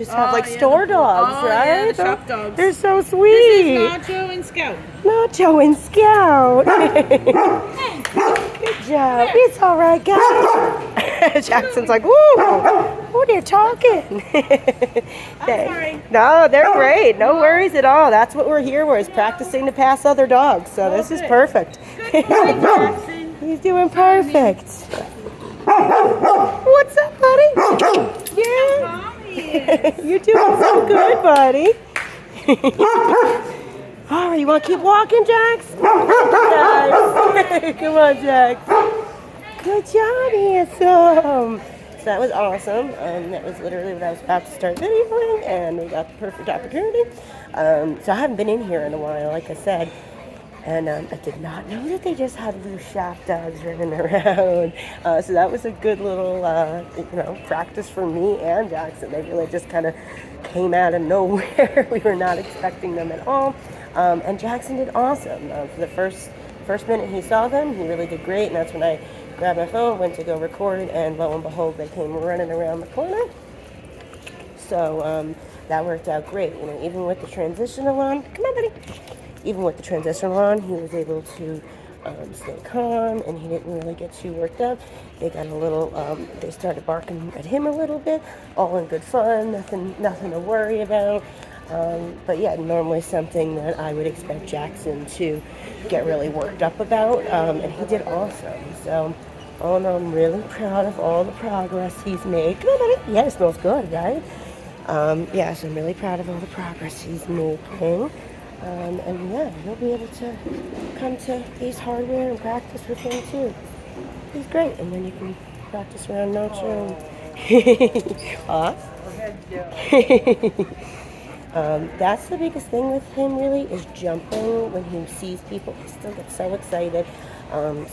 Just have like store dogs, right? Yeah, the shop dogs. They're so sweet. This is Nacho and Scout. Nacho and Scout. Good job. It's all right, guys. Jackson's like, ooh, they're talking. I'm sorry. No, they're great. No worries at all. That's what we're here for, is practicing to pass other dogs. So this is perfect. Good boy, Jackson. He's doing perfect. What's up, buddy? Yeah. You're doing so good, buddy. All right, you want to keep walking, Jax? Nice. Come on, Jax. Good job, handsome. So that was awesome. That was literally what I was about to start videoing, and we got the perfect opportunity. So I haven't been in here in a while, like I said. And I did not know that they just had loose shop dogs running around. So that was a good little, practice for me and Jackson. They really just kind of came out of nowhere. We were not expecting them at all. And Jackson did awesome. For the first minute he saw them, he really did great. And that's when I grabbed my phone, went to go record, and lo and behold, they came running around the corner. So that worked out great. You know, even with the transitional on, come on, buddy. Even with the transitional on, he was able to stay calm, and he didn't really get too worked up. They got a little, they started barking at him a little bit, all in good fun, nothing to worry about. But yeah, normally something that I would expect Jackson to get really worked up about, and he did awesome. So, all in all, I'm really proud of all the progress he's made. Come on, buddy. Yeah, it smells good, right? Yeah, so I'm really proud of all the progress he's making. And yeah, you'll be able to come to Ace Hardware and practice with him too. He's great, and then you can practice around Nacho. That's the biggest thing with him, really, is jumping when he sees people. He still gets so excited.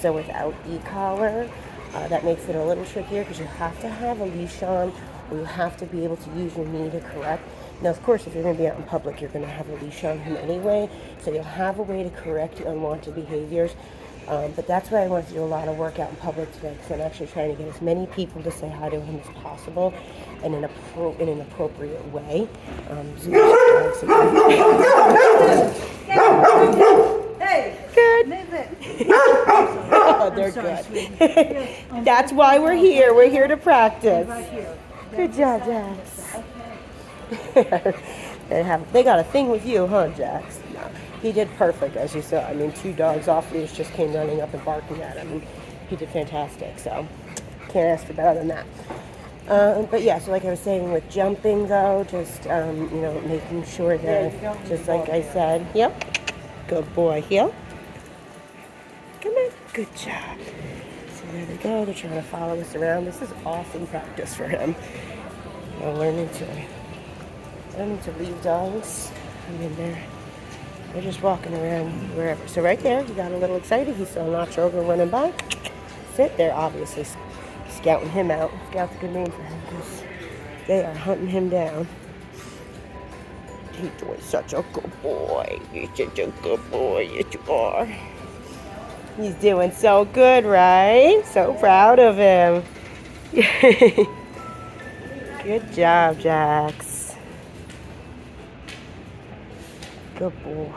So without e-collar, that makes it a little trickier because you have to have a leash on, or you have to be able to use your knee to correct. Now, of course, if you're going to be out in public, you're going to have a leash on him anyway, so you'll have a way to correct unwanted behaviors. But that's why I want to do a lot of work out in public today, because I'm actually trying to get as many people to say hi to him as possible, and in an appropriate way. Hey, good. move it. Oh, they're good. That's why we're here. We're here to practice. Good job, Jax. They got a thing with you, huh, Jax? No, he did perfect, as you saw. I mean, 2 dogs off leash just came running up and barking at him, and he did fantastic. So, can't ask for better than that. But yeah, so like I was saying with jumping, though, just making sure that, just like I said, yep, good boy, yep. Come on, good job. So there they go. They're trying to follow us around. This is awesome practice for him. Learning to leave dogs. I mean, they're just walking around wherever. So right there, he got a little excited. He saw Nacho go running by. Sit there, obviously scouting him out. Scout's a good name for him because they are hunting him down. He's doing such a good boy. You're such a good boy. Yes, you are. He's doing so good, right? So proud of him. Good job, Jax. Good boy.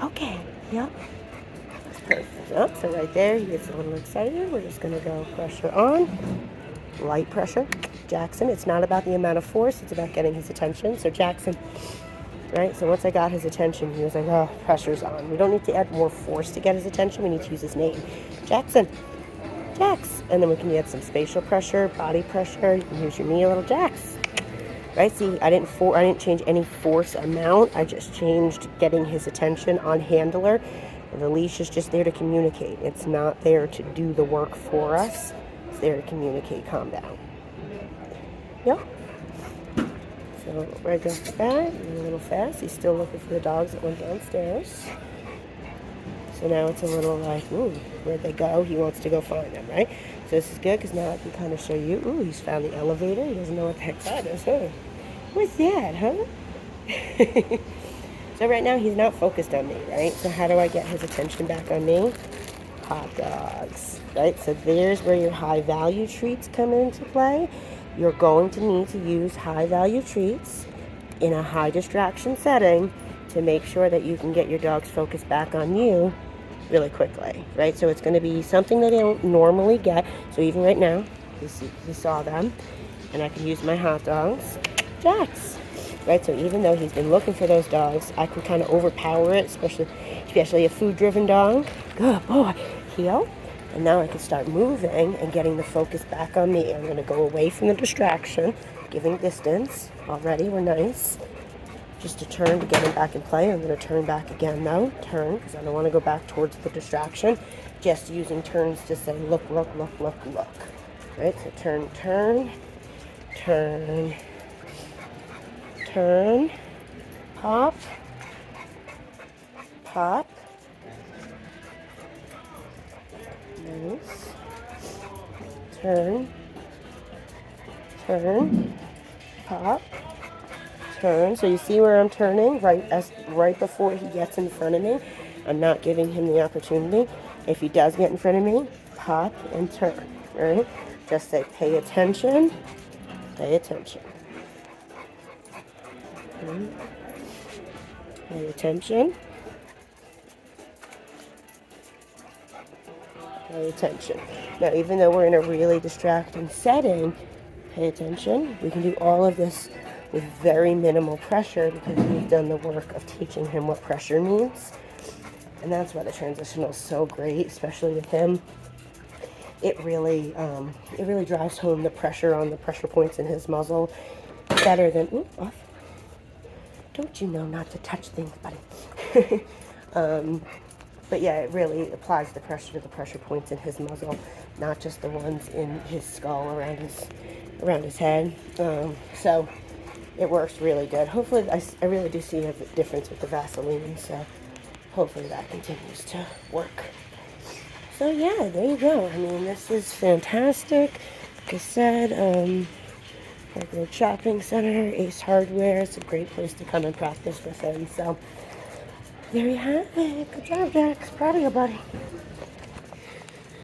Okay, yep. Perfect. Oh, so right there, he gets a little excited. We're just going to go pressure on. Light pressure. Jackson, it's not about the amount of force, it's about getting his attention. So Jackson, right? So once I got his attention, he was like, oh, pressure's on. We don't need to add more force to get his attention. We need to use his name. Jackson. Jax. And then we can add some spatial pressure, body pressure. You can use your knee a little. Jax. Right? See, I didn't change any force amount. I just changed getting his attention on handler. And the leash is just there to communicate. It's not there to do the work for us. It's there to communicate. Calm down. Yep. So right off the bat, a little fast. He's still looking for the dogs that went downstairs. So now it's a little like, ooh, where'd they go? He wants to go find them, right? So this is good because now I can kind of show you, ooh, he's found the elevator. He doesn't know what the heck that is, huh? What's that, huh? So right now he's not focused on me, right? So how do I get his attention back on me? Hot dogs, right? So there's where your high value treats come into play. you're going to need to use high value treats in a high distraction setting to make sure that you can get your dog's focus back on you really quickly, right? So it's going to be something that they don't normally get. So even right now, he saw them, and I can use my hot dogs. Jax, right? So even though he's been looking for those dogs, I can kind of overpower it, especially a food-driven dog. Good boy. Heel. And now I can start moving and getting the focus back on me. I'm going to go away from the distraction, giving distance. Already, we're nice. Just to turn to get him back in play. I'm going to turn back again though. Turn, because I don't want to go back towards the distraction. Just using turns to say, look, look, look, look, look. Right? So turn, turn, turn, turn, pop, pop. Nice. Turn, turn, pop, turn. So you see where I'm turning right before he gets in front of me. I'm not giving him the opportunity. If he does get in front of me, pop and turn. Right? Just say, pay attention. Pay attention. Pay attention. Pay attention. Now, even though we're in a really distracting setting, pay attention. We can do all of this with very minimal pressure because we've done the work of teaching him what pressure means. And that's why the transitional is so great, especially with him. It really drives home the pressure on the pressure points in his muzzle better than, off. Don't you know not to touch things, buddy? But yeah, it really applies the pressure to the pressure points in his muzzle, not just the ones in his skull around his head. So it works really good. Hopefully, I really do see a difference with the Vaseline, so hopefully that continues to work. So yeah, there you go. I mean, this is fantastic. Like I said, Road Shopping Center, Ace Hardware. It's a great place to come and practice with him. So there you have it. Good job, Jax. Proud of you, buddy.